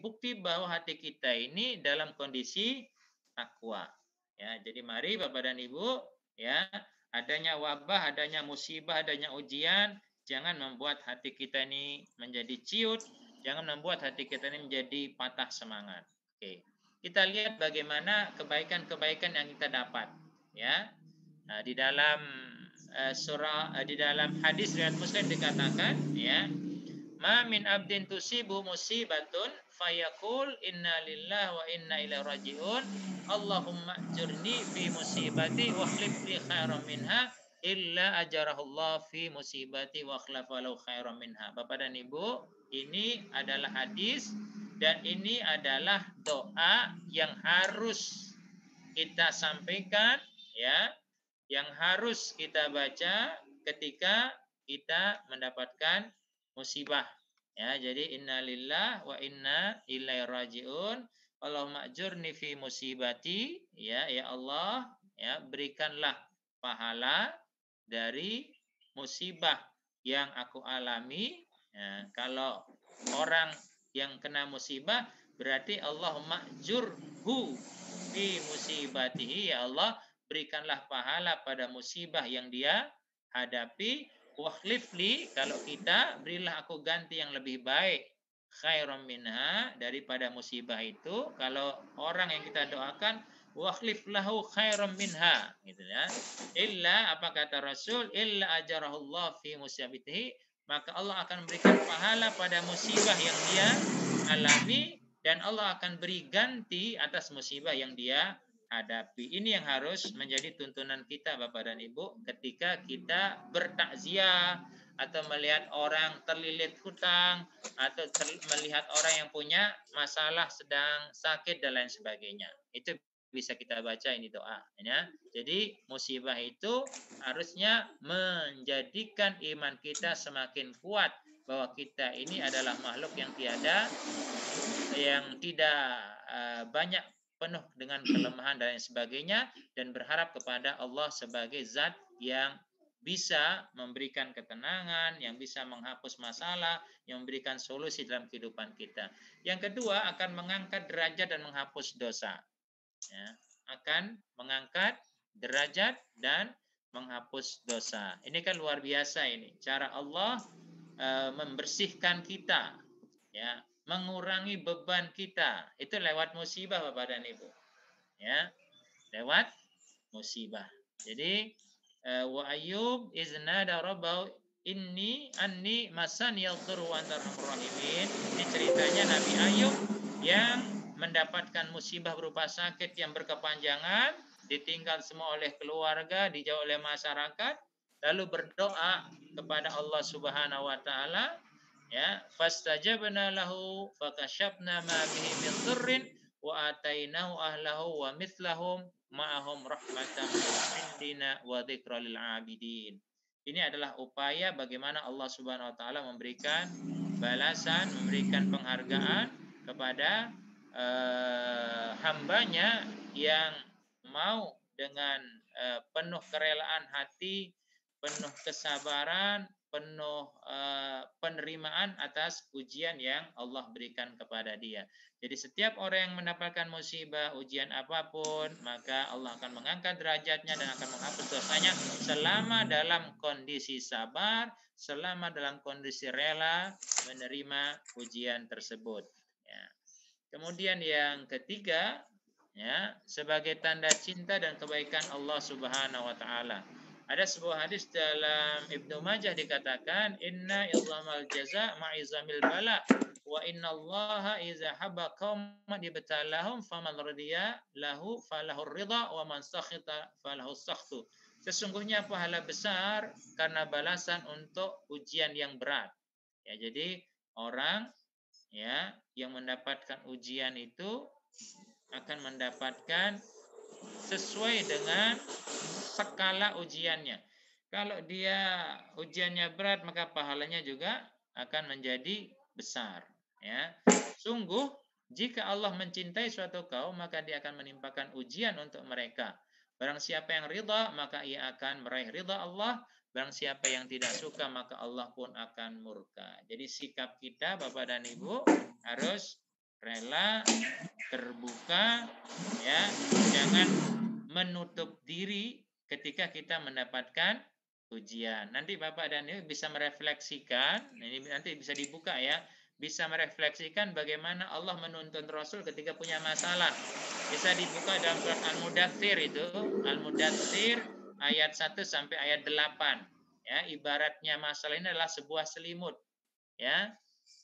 bukti bahwa hati kita ini dalam kondisi takwa. Ya, jadi mari Bapak dan Ibu, ya, adanya wabah, adanya musibah, adanya ujian, jangan membuat hati kita ini menjadi ciut, jangan membuat hati kita ini menjadi patah semangat. Oke. Kita lihat bagaimana kebaikan-kebaikan yang kita dapat, ya. Nah, di dalam hadis riwayat Muslim dikatakan, ya, ma min abdin tusibu musibatun fayaqul inna lillahi wa inna ilaihi rajiun Allahumma ajurni fi musibati wa akhlif li khairan minha illa ajarahullah fi musibati wa akhlafa lahu khairan minha. Bapak dan Ibu, ini adalah hadis dan ini adalah doa yang harus kita sampaikan, ya, yang harus kita baca ketika kita mendapatkan musibah. Ya, jadi innalillah wa inna ilaihi rajiun. Allahumma ajurni fi musibati, ya Allah, ya, berikanlah pahala dari musibah yang aku alami. Ya, kalau orang yang kena musibah berarti Allahumma ajurhu fi musibatihi, ya Allah, berikanlah pahala pada musibah yang dia hadapi. Wakhlifli, kalau kita, berilah aku ganti yang lebih baik, khairan minha, daripada musibah itu. Kalau orang yang kita doakan, wakhlif lahu khairan minha, gitu ya. Illa, apa kata Rasul, illa ajarahullah fi musibatihi, maka Allah akan berikan pahala pada musibah yang dia alami, dan Allah akan beri ganti atas musibah yang dia hadapi. Ini yang harus menjadi tuntunan kita Bapak dan Ibu ketika kita bertakziah atau melihat orang terlilit hutang atau melihat orang yang punya masalah sedang sakit dan lain sebagainya. Itu bisa kita baca ini doa, ya. Jadi musibah itu harusnya menjadikan iman kita semakin kuat bahwa kita ini adalah makhluk yang tidak banyak, penuh dengan kelemahan dan lain sebagainya, dan berharap kepada Allah sebagai zat yang bisa memberikan ketenangan, yang bisa menghapus masalah, yang memberikan solusi dalam kehidupan kita. Yang kedua, akan mengangkat derajat dan menghapus dosa. Ya, akan mengangkat derajat dan menghapus dosa. Ini kan luar biasa ini. Cara Allah membersihkan kita, ya, mengurangi beban kita itu lewat musibah Bapak dan Ibu, ya, lewat musibah. Jadi wa ayyub iznada rabbahu inni anni masaniyal dhurru wa anta arhamur rahimin. Ini ceritanya Nabi Ayub yang mendapatkan musibah berupa sakit yang berkepanjangan, ditinggal semua oleh keluarga, dijauh oleh masyarakat, lalu berdoa kepada Allah Subhanahu wa taala, ya, fastajabna lahu fakashafna ma bihi min dhurrin wa atainahu ahlahu wa mithlahum ma'ahum rahmatan min indina wa dzikra lil abidin. Ini adalah upaya bagaimana Allah Subhanahu wa taala memberikan balasan, memberikan penghargaan kepada hambanya yang mau dengan penuh kerelaan hati, penuh kesabaran, penuh penerimaan atas ujian yang Allah berikan kepada dia. Jadi setiap orang yang mendapatkan musibah, ujian apapun, maka Allah akan mengangkat derajatnya dan akan menghapus dosanya selama dalam kondisi sabar, selama dalam kondisi rela menerima ujian tersebut. Ya. Kemudian yang ketiga, ya, sebagai tanda cinta dan kebaikan Allah Subhanahu wa taala. Ada sebuah hadis dalam Ibnu Majah dikatakan, inna idzamal jaza ma'izamil bala wa inna allaha iza habba qauman ibtalahum faman radiya lahu falahur ridha wa man sakhita falahu sakhtu. Sesungguhnya pahala besar karena balasan untuk ujian yang berat. Ya, jadi orang, ya, yang mendapatkan ujian itu akan mendapatkan sesuai dengan skala ujiannya. Kalau dia ujiannya berat, maka pahalanya juga akan menjadi besar, ya. Sungguh jika Allah mencintai suatu kaum, maka dia akan menimpakan ujian untuk mereka. Barang siapa yang ridha, maka ia akan meraih ridha Allah. Barang siapa yang tidak suka, maka Allah pun akan murka. Jadi sikap kita Bapak dan Ibu harus rela, terbuka, ya, jangan menutup diri ketika kita mendapatkan ujian. Nanti Bapak dan Ibu bisa merefleksikan, ini nanti bisa dibuka ya, bisa merefleksikan bagaimana Allah menuntun Rasul ketika punya masalah. Bisa dibuka dalam surat Al-Mudaththir itu, Al-Mudaththir ayat 1 sampai ayat 8. Ya, ibaratnya masalah ini adalah sebuah selimut. Ya,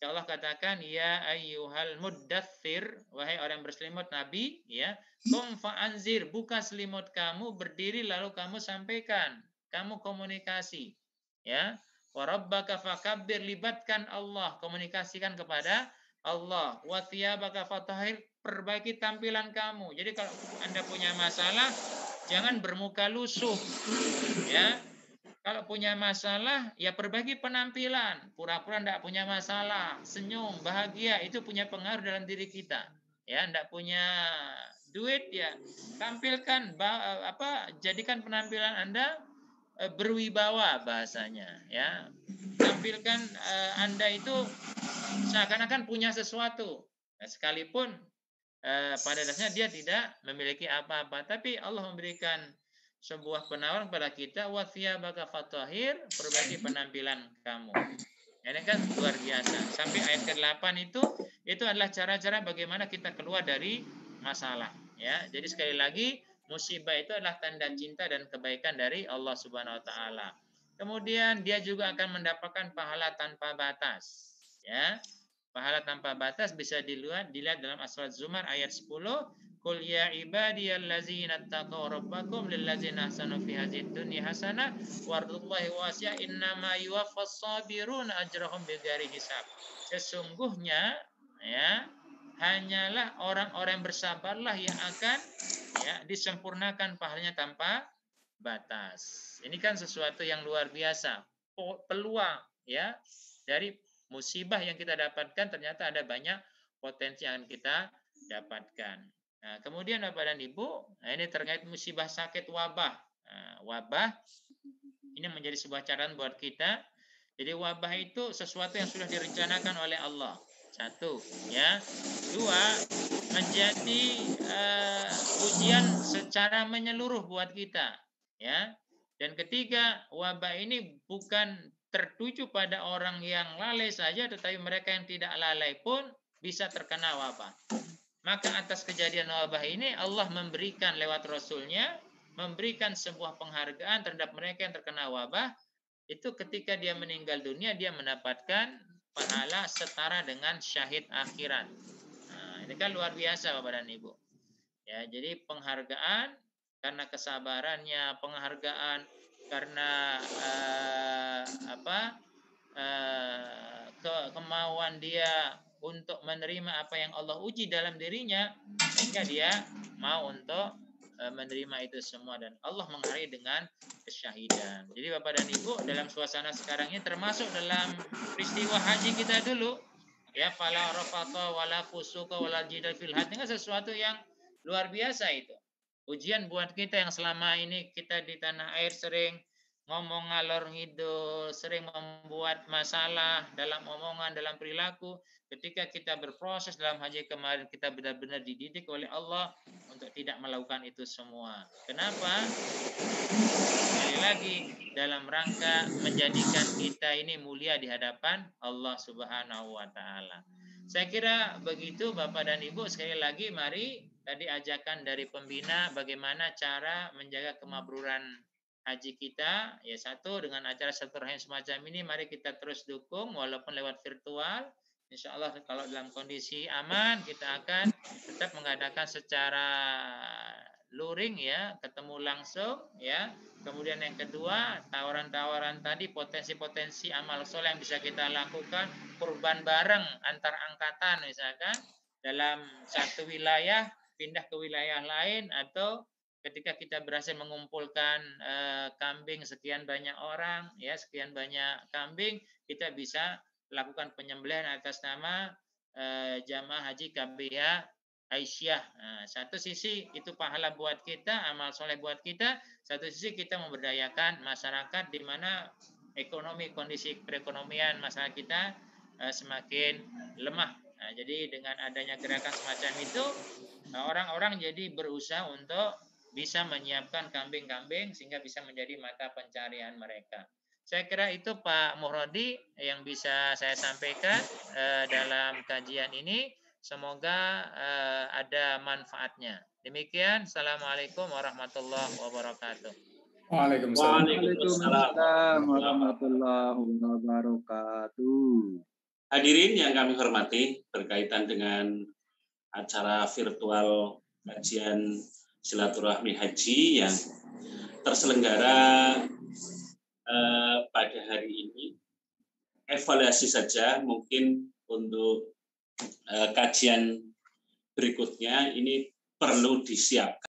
Allah katakan, ya ayyuhal muddathir, wahai orang berselimut Nabi, ya, kum fa'anzir, buka selimut kamu, berdiri lalu kamu sampaikan, kamu komunikasi, ya. Wa rabbaka fakabbir, libatkan Allah, komunikasikan kepada Allah. Wa thiyabaka fatahhir, perbaiki tampilan kamu. Jadi kalau Anda punya masalah, jangan bermuka lusuh, ya. Kalau punya masalah, ya perbaiki penampilan. Pura-pura tidak punya masalah, senyum, bahagia, itu punya pengaruh dalam diri kita. Ya, tidak punya duit, ya tampilkan, jadikan penampilan Anda berwibawa bahasanya. Ya, tampilkan Anda itu seakan-akan punya sesuatu. Nah, sekalipun pada dasarnya dia tidak memiliki apa-apa, tapi Allah memberikan sebuah penawaran kepada kita, wa thiyabaka fatahhir, perbaiki penampilan kamu. Ini kan luar biasa. Sampai ayat ke-8 itu adalah cara-cara bagaimana kita keluar dari masalah, ya. Jadi sekali lagi, musibah itu adalah tanda cinta dan kebaikan dari Allah Subhanahu wa taala. Kemudian dia juga akan mendapatkan pahala tanpa batas, ya. Pahala tanpa batas bisa dilihat dalam surat Zumar ayat 10. Qul ya ibadiyallazina taqaw rabbakum lillazina ahsanu fi hadzid dunya hasanah wardullahi wasi'a innama yuwaffas sabiruna ajrahum bighairi hisab. Sesungguhnya, ya, hanyalah orang-orang bersabarlah yang akan, ya, disempurnakan pahalanya tanpa batas. Ini kan sesuatu yang luar biasa. Peluang, ya, dari musibah yang kita dapatkan, ternyata ada banyak potensi yang kita dapatkan. Nah, kemudian Bapak dan Ibu, nah ini terkait musibah sakit wabah. Nah, wabah ini menjadi sebuah catatan buat kita. Jadi wabah itu sesuatu yang sudah direncanakan oleh Allah. Satu, ya. Dua, menjadi ujian secara menyeluruh buat kita, ya. Dan ketiga, wabah ini bukan tertuju pada orang yang lalai saja, tetapi mereka yang tidak lalai pun bisa terkena wabah. Maka atas kejadian wabah ini Allah memberikan lewat Rasulnya, memberikan sebuah penghargaan terhadap mereka yang terkena wabah. Itu ketika dia meninggal dunia, dia mendapatkan pahala setara dengan syahid akhirat. Nah, ini kan luar biasa Bapak dan Ibu. Ya, jadi penghargaan karena kesabarannya, penghargaan karena kemauan dia untuk menerima apa yang Allah uji dalam dirinya, sehingga dia mau untuk menerima itu semua, dan Allah menghargai dengan kesyahidan. Jadi Bapak dan Ibu, dalam suasana sekarang ini termasuk dalam peristiwa haji kita dulu, ya, fala rafatha wala fusuqa wala jidal fil hajj, kan sesuatu yang luar biasa itu. Ujian buat kita yang selama ini kita di tanah air sering ngomong ngalor ngidul, sering membuat masalah dalam omongan, dalam perilaku. Ketika kita berproses dalam haji kemarin, kita benar-benar dididik oleh Allah untuk tidak melakukan itu semua. Kenapa? Sekali lagi, dalam rangka menjadikan kita ini mulia di hadapan Allah Subhanahu wa taala. Saya kira begitu Bapak dan Ibu. Sekali lagi, mari tadi ajakan dari pembina bagaimana cara menjaga kemabruran haji kita. Ya, satu, dengan acara silaturahim semacam ini, mari kita terus dukung walaupun lewat virtual. Insya Allah kalau dalam kondisi aman, kita akan tetap mengadakan secara luring, ya, ketemu langsung, ya. Kemudian yang kedua, tawaran-tawaran tadi, potensi-potensi amal soleh yang bisa kita lakukan, kurban bareng antar angkatan misalkan dalam satu wilayah pindah ke wilayah lain, atau ketika kita berhasil mengumpulkan kambing sekian banyak orang, ya, sekian banyak kambing, kita bisa lakukan penyembelihan atas nama jamaah haji KBH Aisyah. Nah, satu sisi itu pahala buat kita, amal soleh buat kita. Satu sisi kita memberdayakan masyarakat di mana kondisi perekonomian masyarakat kita semakin lemah Nah, jadi dengan adanya gerakan semacam itu, orang-orang jadi berusaha untuk bisa menyiapkan kambing-kambing sehingga bisa menjadi mata pencarian mereka. Saya kira itu Pak Muhrodi yang bisa saya sampaikan dalam kajian ini. Semoga ada manfaatnya. Demikian, Assalamualaikum warahmatullahi wabarakatuh. Waalaikumsalam. Waalaikumsalam warahmatullahi wabarakatuh. Hadirin yang kami hormati, berkaitan dengan acara virtual kajian silaturahmi haji yang terselenggara pada hari ini, evaluasi saja mungkin untuk kajian berikutnya ini perlu disiapkan.